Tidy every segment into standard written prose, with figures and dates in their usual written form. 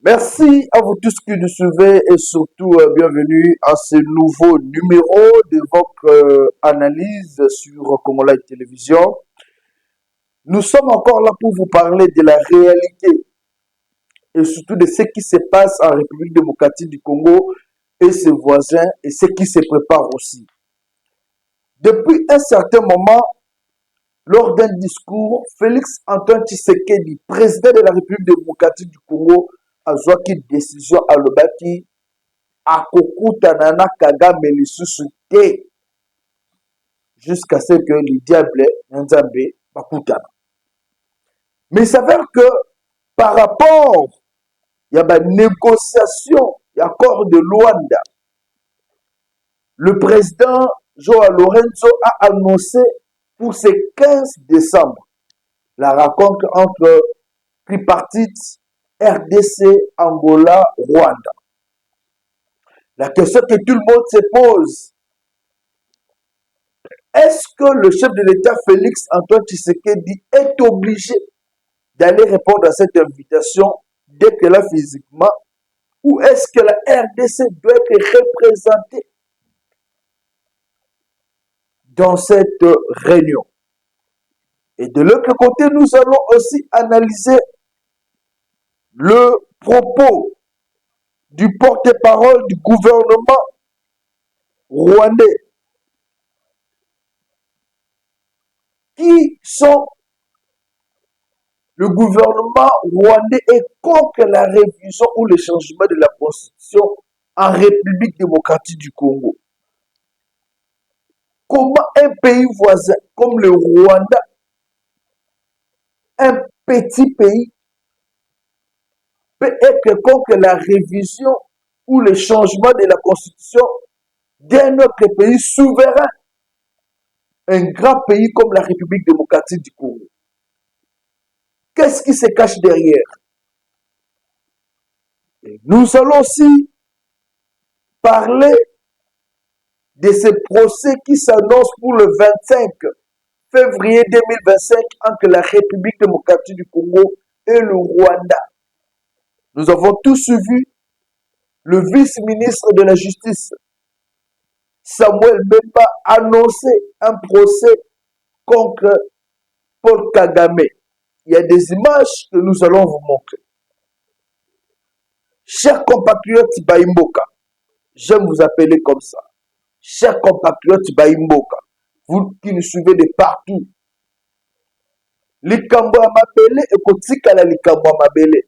Merci à vous tous qui nous suivez et surtout bienvenue à ce nouveau numéro de votre analyse sur Congolais Télévision. Nous sommes encore là pour vous parler de la réalité et surtout de ce qui se passe en République démocratique du Congo et ses voisins et ce qui se prépare aussi. Depuis un certain moment, lors d'un discours, Félix Antoine Tshisekedi, président de la République démocratique du Congo, a une décision à l'obaki akokutana na Kagame lisusu te jusqu'à ce que le diable Nzambe bakutana. Mais il s'avère que par rapport il y a une négociation, l'accord de Luanda, le président Joao Lorenzo a annoncé pour ce 15 décembre la rencontre entre tripartite RDC, Angola, Rwanda. La question que tout le monde se pose, est-ce que le chef de l'État Félix Antoine Tshisekedi est obligé d'aller répondre à cette invitation dès que là physiquement, ou est-ce que la RDC doit être représentée dans cette réunion? Et de l'autre côté, nous allons aussi analyser le propos du porte-parole du gouvernement rwandais qui sont le gouvernement rwandais est contre la révision ou le changement de la constitution en République démocratique du Congo. Comment un pays voisin comme le Rwanda, un petit pays, peut être contre la révision ou le changement de la constitution d'un autre pays souverain, un grand pays comme la République démocratique du Congo? Qu'est-ce qui se cache derrière? Et nous allons aussi parler de ce procès qui s'annonce pour le 25 février 2025 entre la République démocratique du Congo et le Rwanda. Nous avons tous suivi le vice-ministre de la Justice, Samuel Bemba, annoncer un procès contre Paul Kagame. Il y a des images que nous allons vous montrer. Chers compatriotes Baimboka, j'aime vous appeler comme ça. Chers compatriotes Baimboka, vous qui nous suivez de partout, likambo ya mabele ekotikala likambo ya mabele.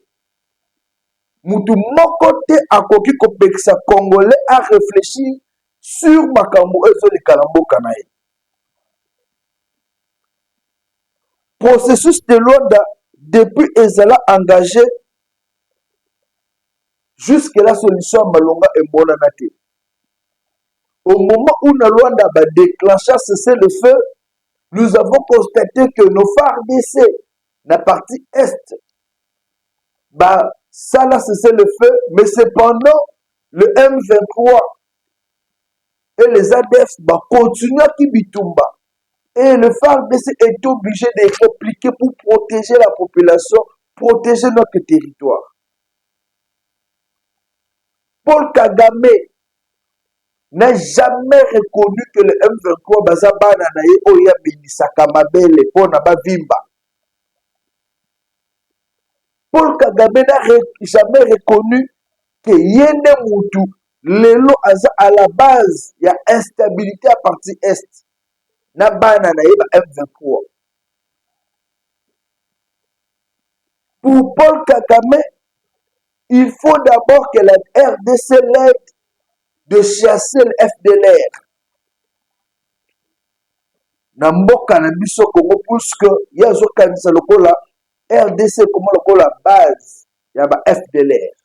Mutu moko te akoki kopekisa congolais a réfléchir sur makambo ezolekala mboka na ye. Processus de Luanda depuis ezala engagé jusque la solution à malonga emonana te. Au moment où na Luanda va déclencher cessez le feu, nous avons constaté que nos FARDC, la partie est, ça là cessez le feu, mais cependant, le M23 et les ADF continuent à Kibitumba. Et le FARDC est obligé de répliquer pour protéger la population, protéger notre territoire. Paul Kagame n'a jamais reconnu que le M23 bazabana na ye oya binisaka mabele pona bavimba. Paul Kagame n'a jamais reconnu que yende mutu lelo aza à la base il y a instabilité à partie est na bana na ye ba M23. Pour Paul Kagame, il faut d'abord que la RDC l'aide de chasser le FDLR. Na mboka na biso Congo puisque yazo kanisa lokola RDC comme lokola base ya ba FDLR.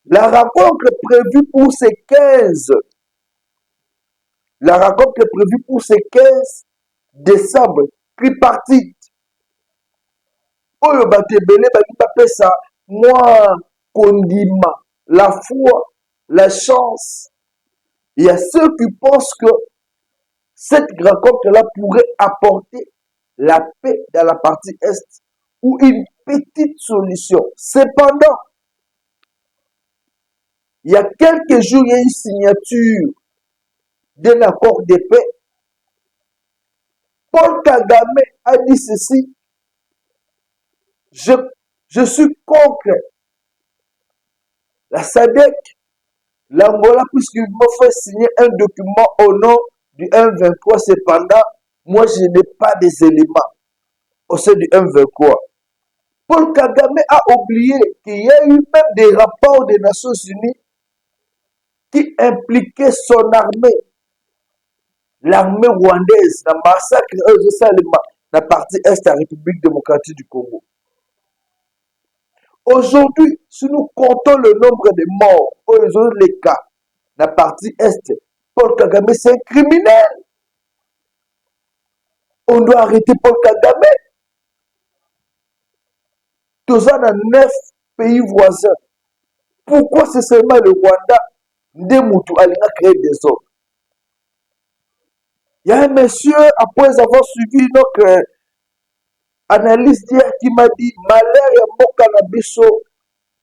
La rencontre prévue pour ces 15 décembre tripartite oyo batebele baki bapesa moi kondima la foi, la chance. Il y a ceux qui pensent que cette rencontre-là pourrait apporter la paix dans la partie est ou une petite solution. Cependant, il y a quelques jours, il y a une signature d'un accord de paix. Paul Kagame a dit ceci: je suis contre la SADC, l'Angola, puisqu'il me fait signer un document au nom du M23. Cependant, moi, je n'ai pas des éléments au sein du M23. Paul Kagame a oublié qu'il y a eu même des rapports des Nations Unies qui impliquaient son armée, l'armée rwandaise, dans le massacre de la partie est de la République démocratique du Congo. Aujourd'hui, si nous comptons le nombre de morts, les cas, la partie est, Paul Kagame, c'est un criminel. On doit arrêter Paul Kagame. Tous en 9 pays voisins. Pourquoi c'est seulement le Rwanda, Ndemutu a créé des hommes? Il y a un monsieur, après avoir suivi notre analyse d'hier, qui m'a dit malheur ya mboka na biso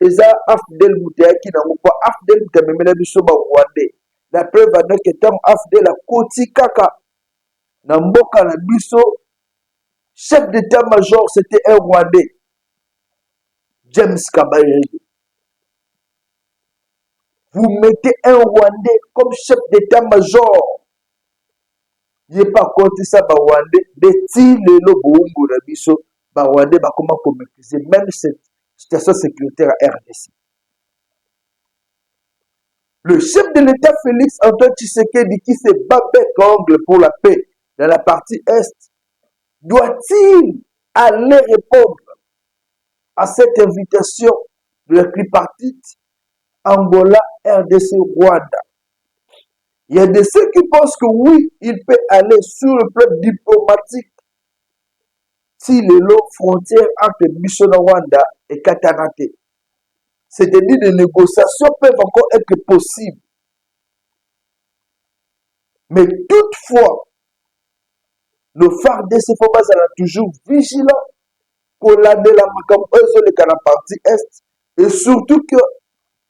eza Afdel Muteyaki na moko Afdel Mutememela biso ba Rwandais. La preuve en est que tant Afdel a koti kaka na mboka na biso, chef d'état-major c'était un Rwandais, James Kabarebe. Vous mettez un Rwandais comme chef d'état-major. Il n'est pas contre ça, Rwandais. De ti lelo boumbu na biso, Rwandais va comment maîtriser même cette situation sécuritaire à RDC. Le chef de l'État Félix Antoine Tshisekedi, qui se bat bec ongle pour la paix dans la partie Est, doit-il aller répondre à cette invitation de la tripartite Angola, RDC, Rwanda? Il y a de ceux qui pensent que oui, il peut aller sur le plan diplomatique si les frontières entre Bissona Rwanda et Katanate. C'est-à-dire des négociations peuvent encore être possibles. Mais toutefois, le phare de ces formations est toujours vigilant pour l'année la partie Est et surtout que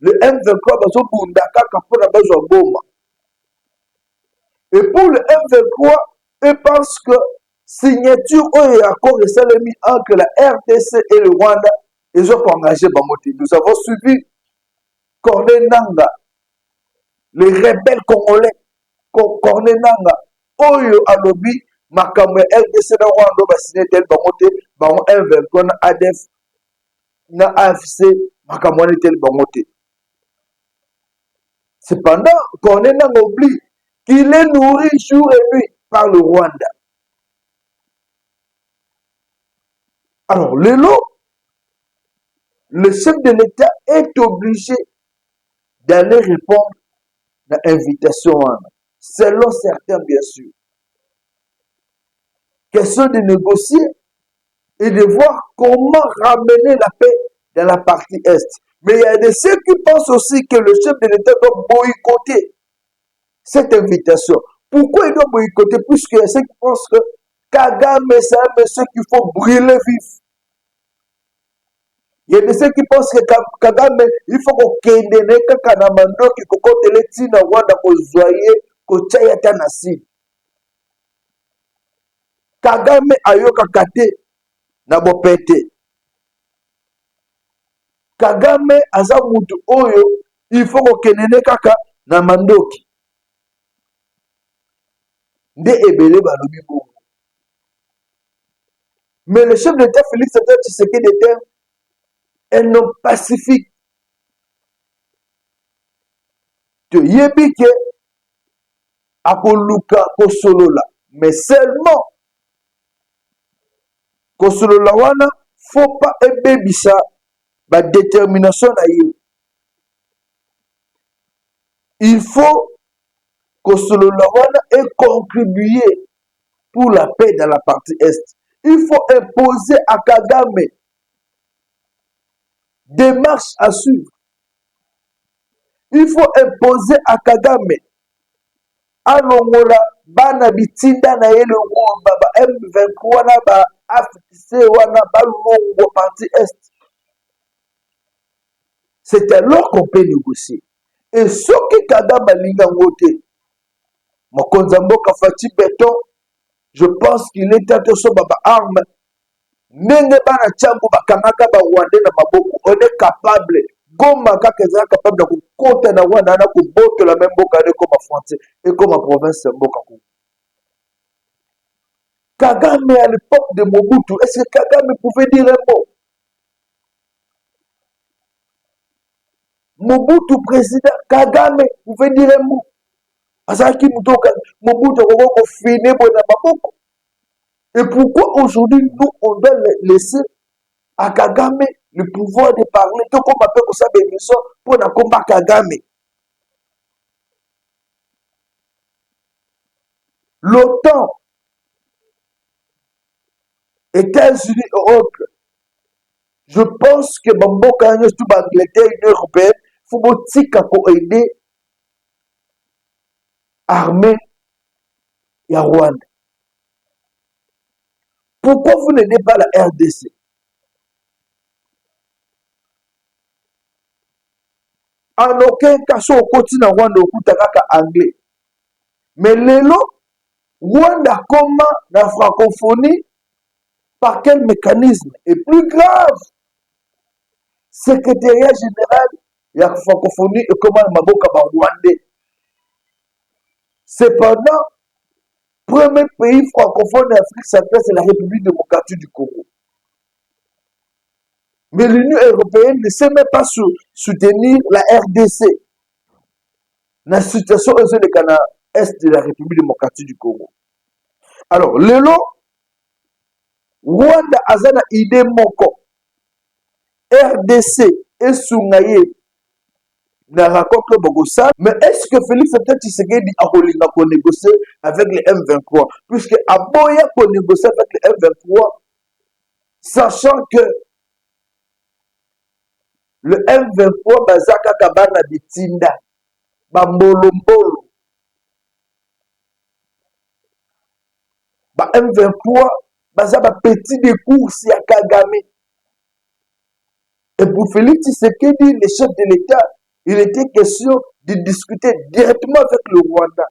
le M23 va se bundaka pour la base de Goma. Et pour le M23, ils pensent que signature et accord de Salemi entre la RDC et le Rwanda, ils ont engagé Bamoté. Nous avons suivi Corneille Nanga, les rebelles congolais, Corneille Nanga, Oyo Alobi, Makamwe RDC na Rwanda, va signer tel Bamoté, Bamon M23 na ADF, na AFC, Makamwe tel Bamoté. Cependant, Corneille Nanga oublie qu'il est nourri jour et nuit par le Rwanda. Alors, le chef de l'État est obligé d'aller répondre à l'invitation, selon certains, bien sûr. Question de négocier et de voir comment ramener la paix dans la partie Est. Mais il y a de ceux qui pensent aussi que le chef de l'État doit boycotter cette invitation. Pourquoi il doit boycotter? Puisqu'il y a ceux qui pensent que Kagame, c'est un monsieur qu'il faut brûler vif. Il y a de ceux qui pensent que Kagame, il faut qu'on kendene kakanamando qui kokotele tina wanda ko zoye ko chayata nasi. Kagame ayoka kate na bopete. Kagame aza mutu oyo il faut qu'on kendene kaka na mandoki. Nde ebele balobi bongo. Mais le chef d'État Félix Antoine Tshisekedi était un homme pacifique. Te yebike akoluka kosolola, mais seulement kosolola wana faut pas ebebisa ba détermination na ye. Il faut kosolola wana et contribuer pour la paix dans la partie Est. Il faut imposer à Kagame des marches à suivre. Il faut imposer à Kagame alongola bana bitinda na ye le Rwanda ba M23 na ba afitise wana balongwa partie est. C'est alors qu'on peut négocier. Et ce qui Kagame alinga ngote, mokonza mboka Fati Béton, je pense qu'il est temps de soba ba arme. Nenge bana tchambu bakamaka ba Rwandais na maboko. On est capable. Goma kaka ezala capable de kukota na Rwanda na kuboto la même mboka ne comme frontière et comme province mboka ku. Kagame à l'époque de Mobutu, est-ce que Kagame pouvait dire un mot? Mobutu président, Kagame pouvait dire un mot. Parce que Mobutu a fini na maboko. Et pourquoi aujourd'hui nous on doit laisser à Kagame le pouvoir de parler, tout comme appelle ça bénédiction pour la combat Kagame. L'OTAN, États-Unis, Europe, je pense que Bamboka, tout l'Angleterre, l'Union européenne, il faut aider l'armée et Rwanda. Pourquoi vous n'aidez pas la RDC? En aucun cas, si on continue à Rwanda, on coûte anglais. Mais l'élo, Rwanda, comment la francophonie, par quel mécanisme? Et plus grave, secrétariat général, il y a la francophonie et comment le Maboka Rwandais. Cependant, premier pays francophone d'Afrique centrale, c'est la République démocratique du Congo. Mais l'Union européenne ne sait même pas soutenir la RDC. La situation est le Canada est de la République démocratique du Congo. Alors, lelo, Rwanda azana idée moko. RDC et Sungaye na rencontre Bogosa. Mais est-ce que Félix Tshisekedi a négocier avec les M23? Puisque Aboya pour négocier avec les M23, sachant que le M23 bazaka kabana bitinda bambolombolo ba M23 bazaba petit de course ya Kagame. Et pour Félix Tshisekedi, le chef de l'État, il était question de discuter directement avec le Rwanda.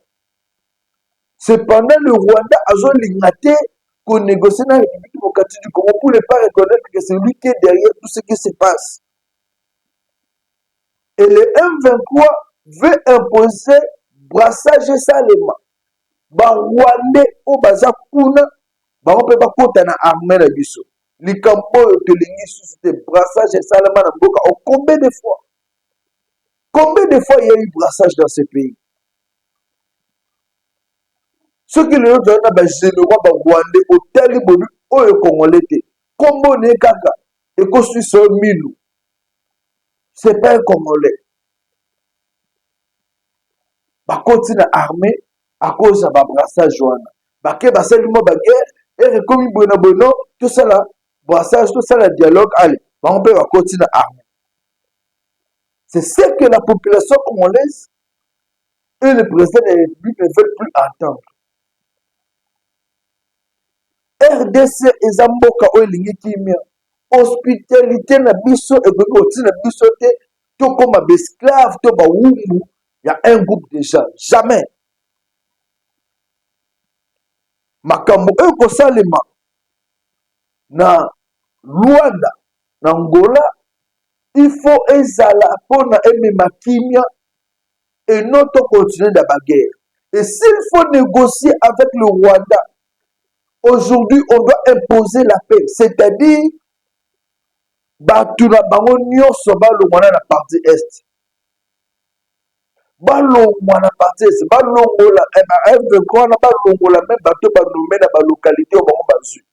Cependant, le Rwanda a l'ignaté qu'on négocie dans la République démocratique du Congo pour ne pas reconnaître que c'est lui qui est derrière tout ce qui se passe. Et le M23 veut imposer brassage Salema. Ba Rwandais au Bazakuna, ba on peut pas compter na armée na biso. Les campagnes de l'église brassage Salema na Boka. Combien de fois? Combien de fois il y a eu brassage dans ce pays? Ce qui le donne à général ba Rwandais au tel bonu au Congolais. Combo ne kaka et construit sur Milou. C'est pas un Congolais. Ba continue armée à cause de ba brassage joana. Ba ke ba seli mo ba guerre et comme bono tout ça là brassage tout ça là dialogue allez, ba on peut continuer armée. C'est ce que la population congolaise et le président de la République ne veulent plus entendre. RDC et Zamboka olingi kimia hospitalité na biso et que continue na biso te to comme esclave to ba wumbu. Il y a un groupe de gens. Jamais. Makambo eko salema na Rwanda, na Angola, il faut ezala pona emema kimia et non to continuer dans la guerre. Et s'il faut négocier avec le Rwanda, aujourd'hui on doit imposer la paix. C'est-à-dire, batuna bango nyonso balongwana na partie est. Balongwa na partie est. Balongola M23 na balongola même bato banomé na balocalité au bango bazu.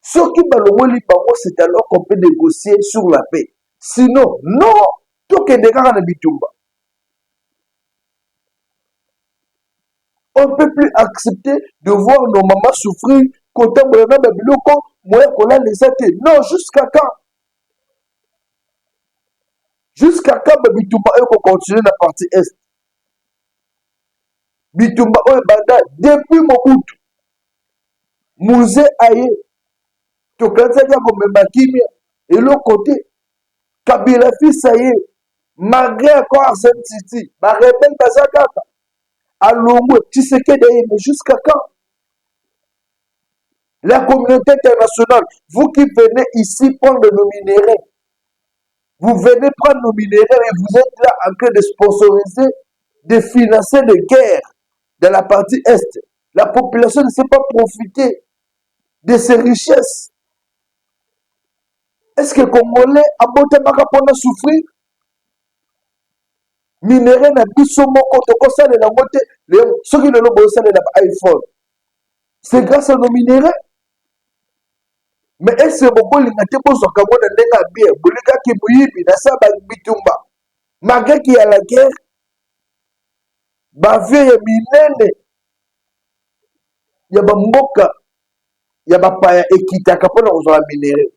Ce qui balongoli bango, c'est alors qu'on peut négocier sur la paix. Sinon, non, tout que des gars na bitumba. On ne peut plus accepter de voir nos mamans souffrir quand on a des biloko, moi qu'on a les athées. Non, jusqu'à quand? Jusqu'à quand Bitumba on continue la partie est? Bitumba banda depuis Mobutu. musée aye tokanzaka komema kimia eloko te Kabila fils aye malgré encore Arsène Titi barebelle baza kaka alongwe Tshisekedi aye mais jusqu'à quand? La communauté internationale, vous qui venez ici prendre nos minéraux, vous venez prendre nos minéraux et vous êtes là en train de sponsoriser, de financer les guerres dans la partie Est. La population ne sait pas profiter de ces richesses. Est-ce que les Congolais a besoin de souffrir? Minéraux na biso moko tokosala na ngote ceux qui ne l'ont pas salé iPhone. C'est grâce à nos minéraux. Mais est-ce que vous voulez que vous soyez bien? Vous voulez que vous soyez malgré qu'il y a la guerre, il y a mboka, il y a paya ekita kapona ozoa minéraux.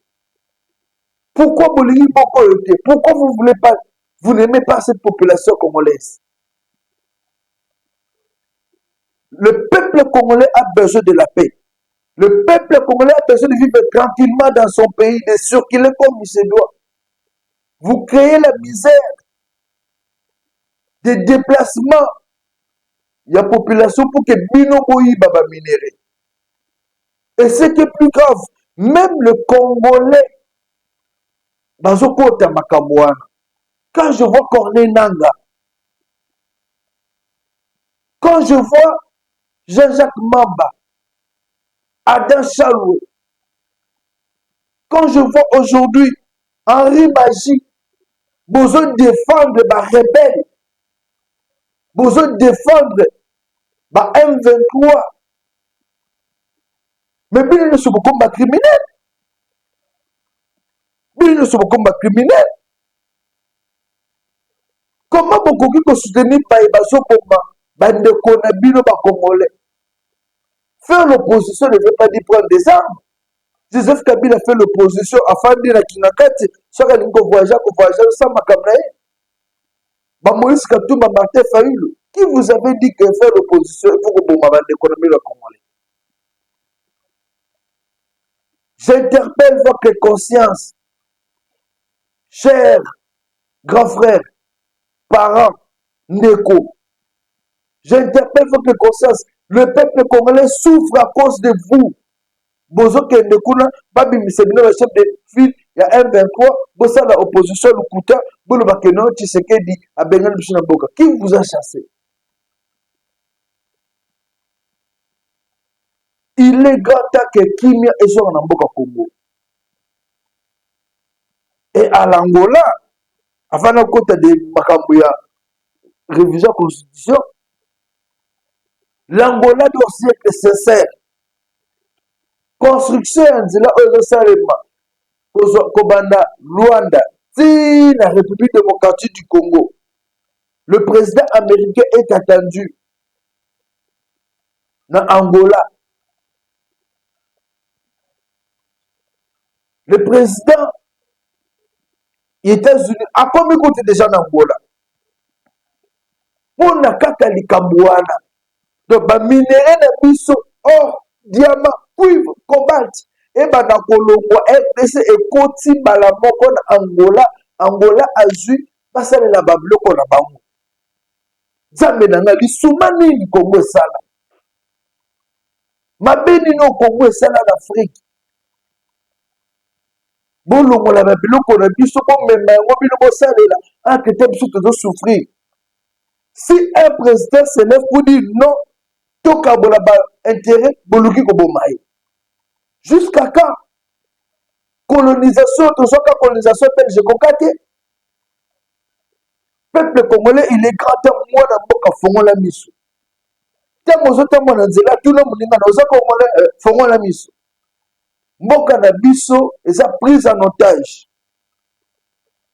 Pourquoi vous voulez beaucoup? Pourquoi vous voulez pas, vous n'aimez pas cette population congolaise? Le peuple congolais a besoin de la paix. Le peuple congolais a besoin de vivre tranquillement dans son pays, de circuler comme il se doit. Vous créez la misère, des déplacements. Il y a population pour que Bino Boyi Baba minéré. Et ce qui est plus grave, même le Congolais, Bazokota Makamouana, quand je vois Corneille Nanga, quand je vois Jean-Jacques Mamba, Adam Chaloué, quand je vois aujourd'hui Henri Magie, besoin de défendre les rebelles, besoin de défendre les M23, mais bien ne sont pas combat criminel. Bien ne sont pas combat criminel. Comment beaucoup qui soutenir par les bateaux pour bande konabino ba congolais? Faire l'opposition ne veut pas dire prendre des armes. Joseph Kabila fait l'opposition afin de dire à Kinakati, soit qu'il voyage sans makamnae. Moïse Katouma Martin Fayoulou, qui vous avait dit que faire l'opposition pour que vous m'avez l'économie le Congolais? J'interpelle votre conscience, chers grands frères, parents, Neko. J'interpelle votre conscience. Le peuple congolais souffre à cause de vous. Bozo Kendekuna, Babi Misebino, le chef de file, il y a M23, Bossa la opposition, le Kouta, Bolo Bakeno, Tshisekedi, à Bengal Bishinaboka. Qui vous a chassé? Il est grand temps que Kimia et son Namboka Congo. Et à l'Angola, avant de côté de Makambouya, révision constitution, l'Angola doit aussi être sincère. Construction, c'est là où Salema, Kobanda, Luanda, si la République démocratique du Congo, le président américain est attendu dans Angola. Le président des États-Unis a combien côté déjà en Angola? Pour na kaka likambouana. Donc, ba minéraux na biso, or, diamant, cuivre, cobalt, et ba na kolongwa RDC et koti bala moko na Angola, Angola azui, basale la babloko na bango. Zambe na nga lisuma nini Congo esala? Mabeni no Congo esala en Afrique. Bolongo la babiloko na biso bomema yango bino bosalela, akete biso tozo souffrir. Si un président se lève pour dire non, toka bola ba intérêt boluki ko bomaye. Jusqu'à quand? Colonisation, tout ça, colonisation belge, kokate. Peuple congolais, il est grand temps, moi, na mboka fongo la miso. Tant mozo tant mona nzela, tout le monde na oza congolais fongo la miso. Mboka na biso, ils a pris en otage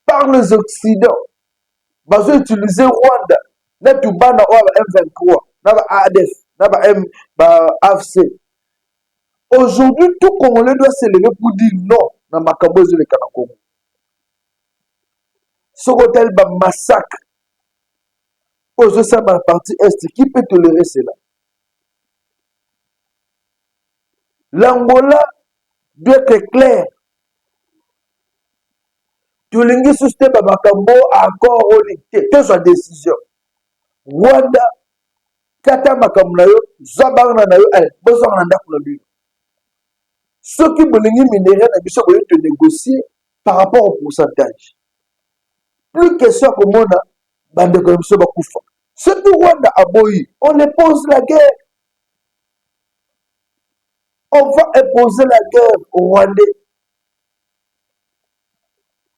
par les Occidents. Ils ont utilisé Rwanda. Na tubana wa M23, na ba ADF, na ba AFC. Aujourd'hui, tout Congolais doit se lever pour dire non dans Makambozo le Congo. Ce hôtel ba massacre. Aujourd'hui, ça la partie Est. Qui peut tolérer cela? L'Angola doit être clair. Tulingi suste babakambo accord onité. Quelle soit décision. Rwanda, kata makambo na yo, zabanga na yo, bozanga na ndako na bino. Ceux qui bolingi minéral na biso boyo te négocier par rapport au pourcentage. Plus question comme on a, bande comme ça bakufa. Ceux qui Rwanda aboyi, on les pose la guerre. On va imposer la guerre aux Rwandais.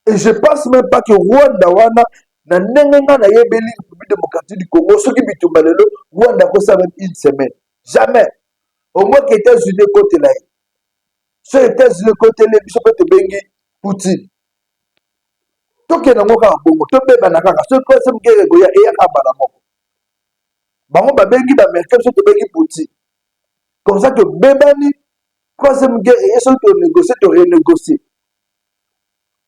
Et je pense même pas que Rwanda wana na nengenga na yebeli République démocratique du Congo ceux qui bitumba lelo Rwanda ko ça même une semaine. Jamais. Au moins que États-Unis côté là. Ceux États-Unis côté les biso peut bengi Poutine. Toke na ngoka bongo to beba na kaka ceux ko sem guerre goya e ya bala moko. Bango ba bengi ba Américain ceux to bengi Poutine. Comme ça que bebani troisième guerre et ceux qui négocier to renégocier.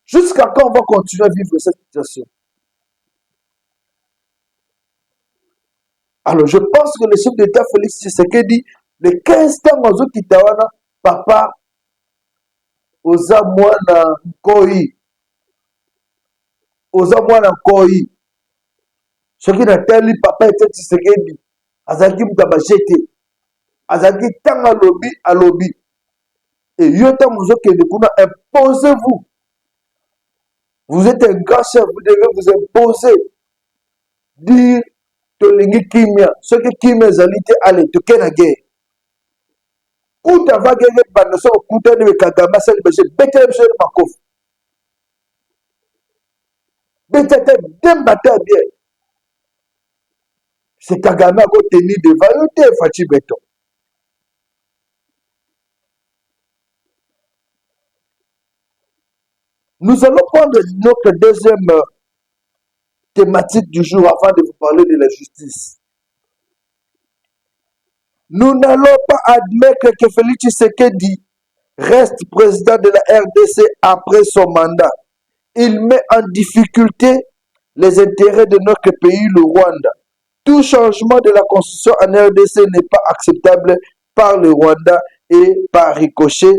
Jusqu'à quand on va continuer à vivre cette situation? Alors, je pense que le chef d'État Félix Tshisekedi, le 15 ans, aux autres Kitawana, papa, oza mwana nkoi, ce qui n'a tellement papa était Tshisekedi, azaki mutabajete, azaki tanga lobby à lobby. Et yota muzoke de kuna, imposez-vous. Vous êtes un grand chef, vous devez vous imposer. Dire, tolingi kimia, ce que kimia zalite, allez, toke na guerre. Kuta va guerre, bande so, kuta de Kagame, c'est le béché, bête monsieur de Makof. Bête dem bataille bien. C'est Kagame à côté de vailloté, Fachi Béton. Nous allons prendre notre deuxième thématique du jour avant de vous parler de la justice. Nous n'allons pas admettre que Félix Tshisekedi reste président de la RDC après son mandat. Il met en difficulté les intérêts de notre pays, le Rwanda. Tout changement de la constitution en RDC n'est pas acceptable par le Rwanda et par ricochet.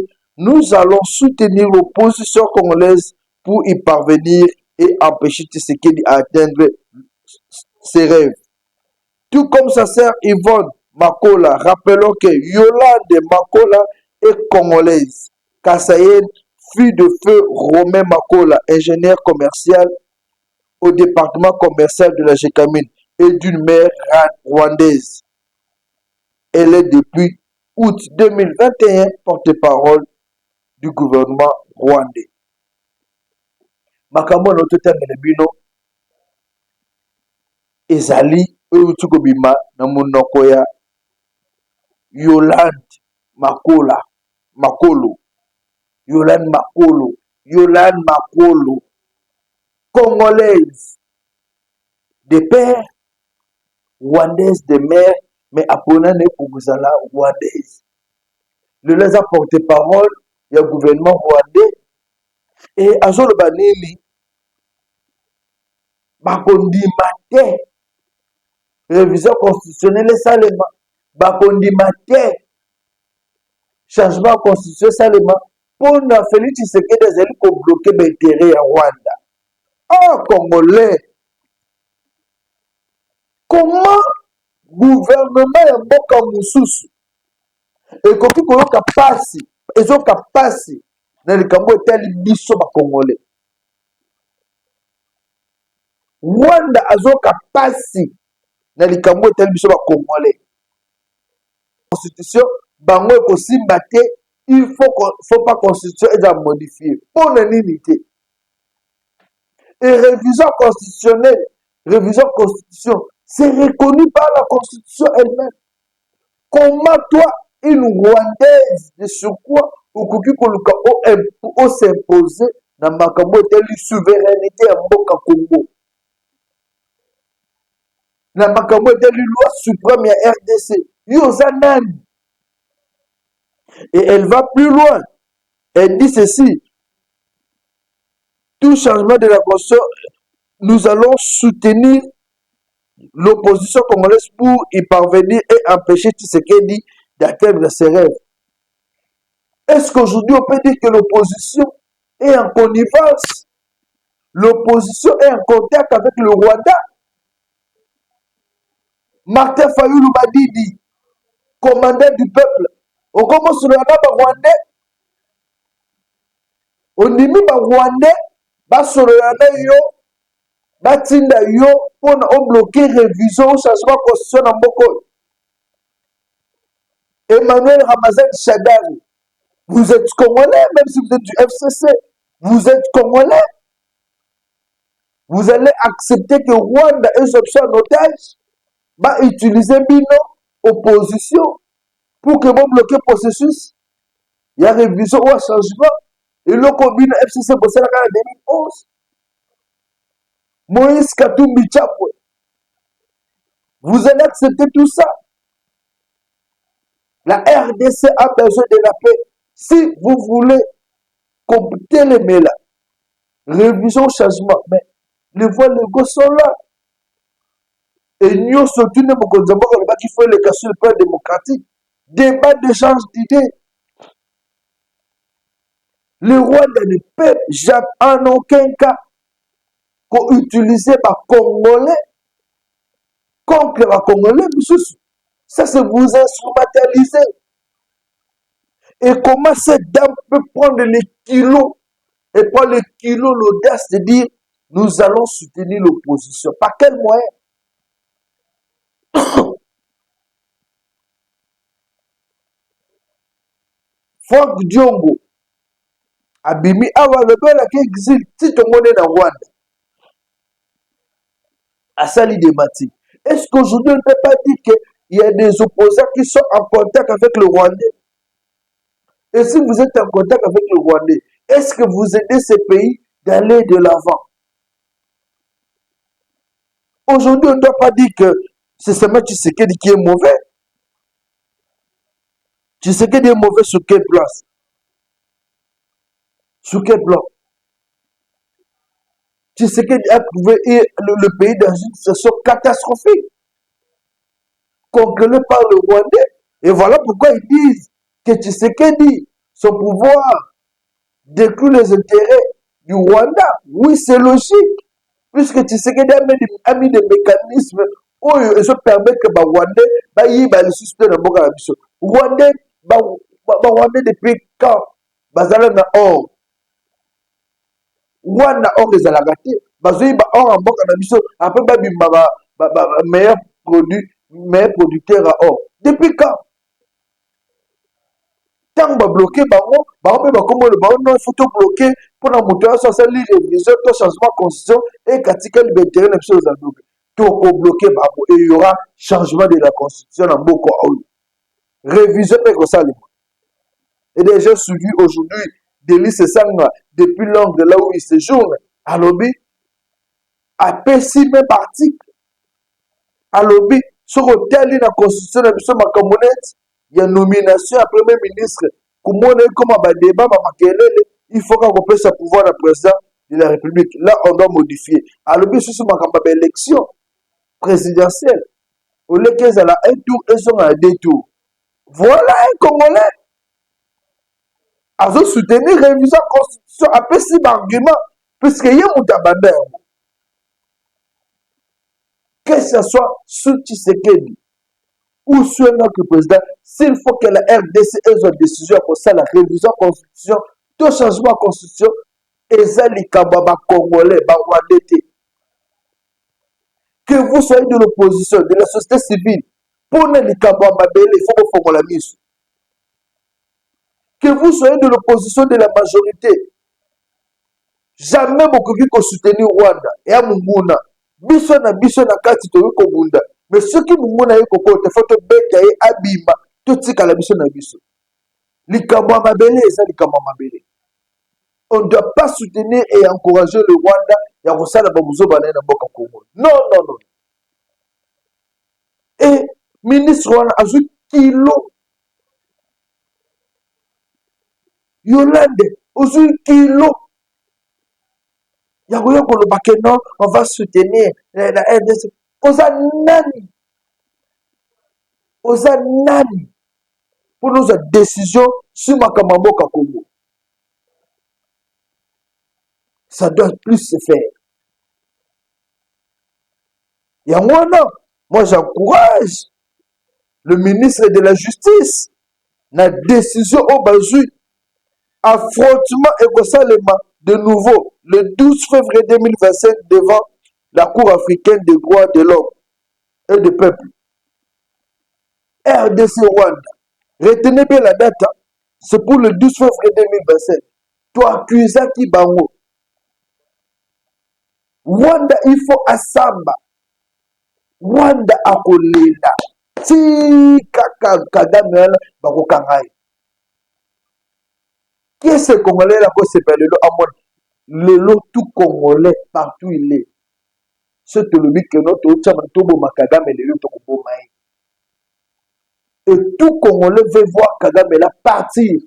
Nous allons soutenir l'opposition congolaise pour y parvenir et empêcher Tshisekedi d'atteindre ses rêves. Tout comme sa sœur Yvonne Makola, rappelons que Yolande Makola est congolaise. Kassayen, fille de feu Romain Makola, ingénieur commercial au département commercial de la Gécamine, et d'une mère rwandaise. Elle est depuis août 2021 porte-parole du gouvernement rwandais. Makambo na totangela bino ezali oyo tukobima na monoko ya Yolande Makolo, congolaise de père, rwandaise de mère, mais aponane kuguzala rwandaise. Le les a porte-parole du gouvernement rwandais et azolo banini bakondima te révision constitutionnelle salema bakondima te changement constitutionnel salema pour na Félix Tshisekedi ezali ko bloquer l'intérêt ya Rwanda. Oh Congolais, comment gouvernement ya mboka mosusu ekoki koyoka pasi ezoka pasi na likambo etali biso bakongolais? Rwanda azoka pasi na likambo etali biso bakongolais. Constitution bango ekosimba te, il faut pas constitution eza modifier pour na nini te. Et révision constitutionnelle, constitution, c'est reconnu par la constitution elle-même. Comment toi, une Rwandaise de surcroît, okoki koluka o s'imposer na makambo etali souveraineté ya mboka Congo, na makambo etali loi suprême ya RDC, yoza nani? Et elle va plus loin. Elle dit ceci: tout changement de la constitution, nous allons soutenir l'opposition congolaise pour y parvenir et empêcher Tshisekedi d'atteindre ses rêves. Est-ce qu'aujourd'hui on peut dire que l'opposition est en connivence? L'opposition est en contact avec le Rwanda? Martin Fayoulou Madidi, commandant du peuple, on commence le Rwanda, on dit que Rwanda, yo, batinda yo, pour bloquer révision, changement constitution en Boko. Emmanuel Ramazan Chadari, vous êtes Congolais, même si vous êtes du FCC, vous êtes Congolais. Vous allez accepter que Rwanda est option en otage, va utiliser bino opposition pour que vous bloquez le processus. Il y a révision ou un changement. Et le combine FCC pour ça en 2011. Moïse Katumbi Chapwe. Vous allez accepter tout ça. La RDC a besoin de la paix. Si vous voulez compter les là, révision, changement, mais les voix légaux sont là. Et nous, surtout, nous avons qu'il faut les casser le plan démocratique. Débat d'échange d'idées. Le Rwanda ne peut jamais, en aucun cas, utiliser par Congolais contre les Congolais. Ça, c'est vous instrumentaliser. Et comment cette dame peut prendre les kilos et prendre les kilos, l'audace de dire nous allons soutenir l'opposition. Par quel moyen? Franck Diongo, Abimi Awa le bel qui existe, si tout le monde est dans Rwanda, à Sali Demati. Est-ce qu'aujourd'hui on ne peut pas dire qu'il y a des opposants qui sont en contact avec le Rwandais? Et si vous êtes en contact avec le Rwandais, est-ce que vous aidez ces pays d'aller de l'avant? Aujourd'hui, on ne doit pas dire que c'est seulement Tshisekedi qui est mauvais. Tshisekedi est mauvais sur quelle place? Sur quel plan? Tshisekedi a trouvé le pays dans une situation catastrophique, contrôlé par le Rwandais. Et voilà pourquoi ils disent que Tshisekedi, son pouvoir, déclut les intérêts du Rwanda. Oui, c'est logique, puisque Tshisekedi a mis des mécanismes où ils se permettent que les Rwandais les susciter dans le Rwandais. Rwandais depuis quand? Bazala na or. Rwanda or ezalaka te. Bazoi ba or en mboka na biso. Après babimba meilleur producteur à or. Depuis quand? Tant que bloqué bango, il faut tout bloquer pour la moteur sur cette ligne de révision, tout changement de constitution et katika libérer les choses à nous. Tout bloqué bango et il y aura changement de la constitution en Boko. Révision pour ça. Et les gens suivis aujourd'hui, Delis Sanga, depuis l'angle là où il séjourne, à lobby, à Pessi même article, à lobby, sur hôtel, la constitution de M. Makamonet, il y a nomination à Premier ministre, comme on est comme un débat, il faut qu'on puisse pouvoir le président de la République. Là, on doit modifier. À lobby, sur une élection présidentielle, au lieu qu'ils aient un tour, ils sont à deux tours. Voilà un Congolais. À soutenir la révision de la constitution, après si argument, puisqu'il y a un tabander. Que ce soit sous Tshisekedi ou sur un autre président, s'il faut que la RDC ait une décision pour ça, la révision de la constitution, tout changement de la constitution, et ça, les Kababa Congolais, Rwandais. Que vous soyez de l'opposition, de la société civile, pour les Kababa il faut que la mise. Que vous soyez de l'opposition de la majorité, jamais beaucoup qui soutenir Rwanda et à Munguna. Biso na kati toyo kobunda. Mais ceux qui Munguna yeko kote, faut te beta et abima, tout tika la biso na biso. Likambo mabele, ça likambo mabele. On ne doit pas soutenir et encourager le Rwanda et Rosala Babuzo Banana Boka Congo. Non, non, non. Et ministre Rwanda a joué kilo. Yolande, aujourd'hui kilo. Non, on va soutenir la RDC. Osa nani pour nos décisions sur Makamamboka Congo. Ça doit plus se faire. Et à moi j'encourage le ministre de la Justice, la décision au Bazou, affrontement écossainement de nouveau le 12 février 2025 devant la Cour africaine des droits de l'homme et du peuple. RDC Rwanda. Retenez bien la date, c'est pour le 12 février 2025. Toi, accusa qui bango. Rwanda, il faut assamba. Rwanda akolela. Ti Kagame bakokangai. Qui est ce Congolais là qu'on s'appelle le lot tout Congolais partout il est. Ce que le que notre Tobo Makagame et le Tobo Maï. Et tout Congolais veut voir Kagame là partir.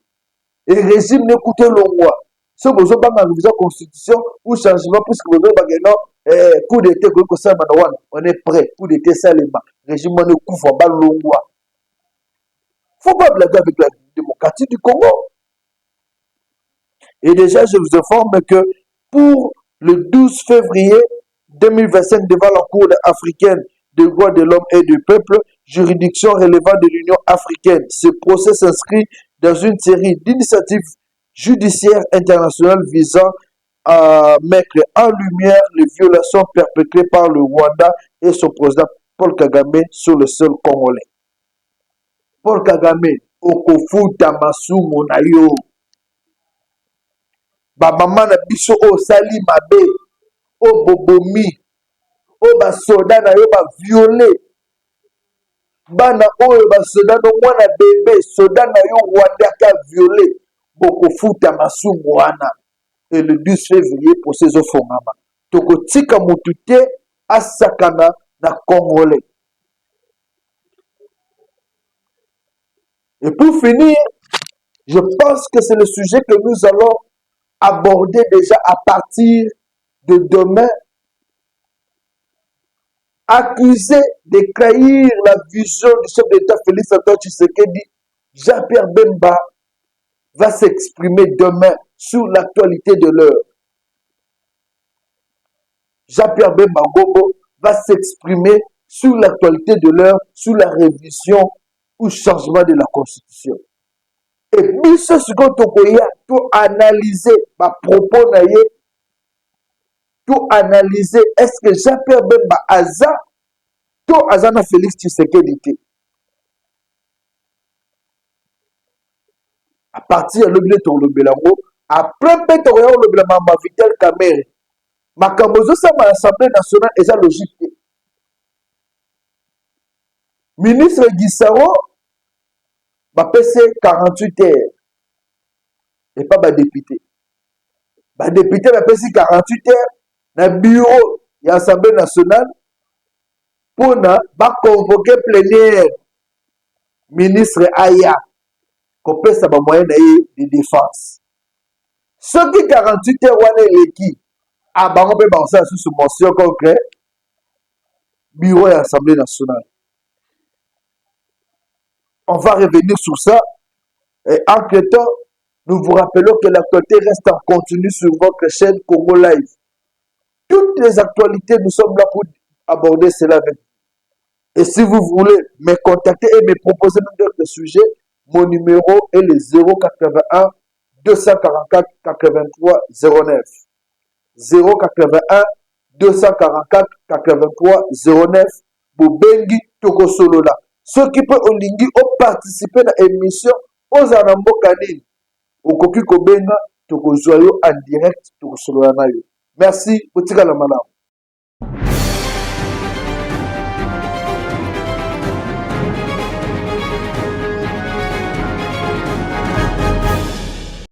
Et le régime n'écoute le roi. Ce que vous avez dans la constitution ou changement, puisque vous avez un coup d'été, on est prêt. Coup d'été, ça les Le régime ne couvre pas le roi. Il ne faut pas blaguer avec la démocratie du Congo. Et déjà, je vous informe que pour le 12 février 2025, devant la Cour africaine des droits de l'homme et du peuple, juridiction relevant de l'Union africaine, ce procès s'inscrit dans une série d'initiatives judiciaires internationales visant à mettre en lumière les violations perpétrées par le Rwanda et son président Paul Kagame sur le sol congolais. Paul Kagame, okofuta masumu na yo. Bamama na biso o sali mabe, o bobomi, o ba soda na yo ba violé. Bana oyo ba soda no mwana bébé, soda na yo Rwanda ka violé. Bokofuta masumu wana. Et le 12 février pour ces ofongama. Toko tika mutute asakana na Congolais. Et pour finir, je pense que c'est le sujet que nous allons aborder déjà à partir de demain. Accusé de trahir la vision du chef d'État Félix Antoine Tshisekedi, Jean-Pierre Bemba va s'exprimer demain sur l'actualité de l'heure. Jean-Pierre Bemba Gobo va s'exprimer sur l'actualité de l'heure, sur la révision ou changement de la Constitution. Et puis, ce que tout analyser ma propos, tout analyser, est-ce que Jean-Pierre Bemba Aza, tout Azana Félix Tshisekedi. À partir de l'objet de l'Obelango, après le Obelango, Vital Kamere, Makamozo, ça m'a l'Assemblée nationale, et ça logique. Ministre Guissaro, va passer 48 heures. Et pas député. Député va passer 48 heures dans le bureau de l'Assemblée nationale pour convoquer plénière ministre Aya qu'on peut savoir moyen de défense. Ceux qui 48 heures on qui a peut penser à sous motion concret bureau de l'Assemblée nationale. On va revenir sur ça. Et entre temps, nous vous rappelons que l'actualité reste en continu sur votre chaîne Congo Live. Toutes les actualités, nous sommes là pour aborder cela avec vous. Et si vous voulez me contacter et me proposer d'autres sujets, mon numéro est le 081 244 83 09. 081 244 83 09. Bobengi Toko Solola. Ceux qui peuvent participer à l'émission, aux Anambokanine. Au Koki Kobenga, Toko Joyo en direct, Toko Solola. Merci, Potika la Madame.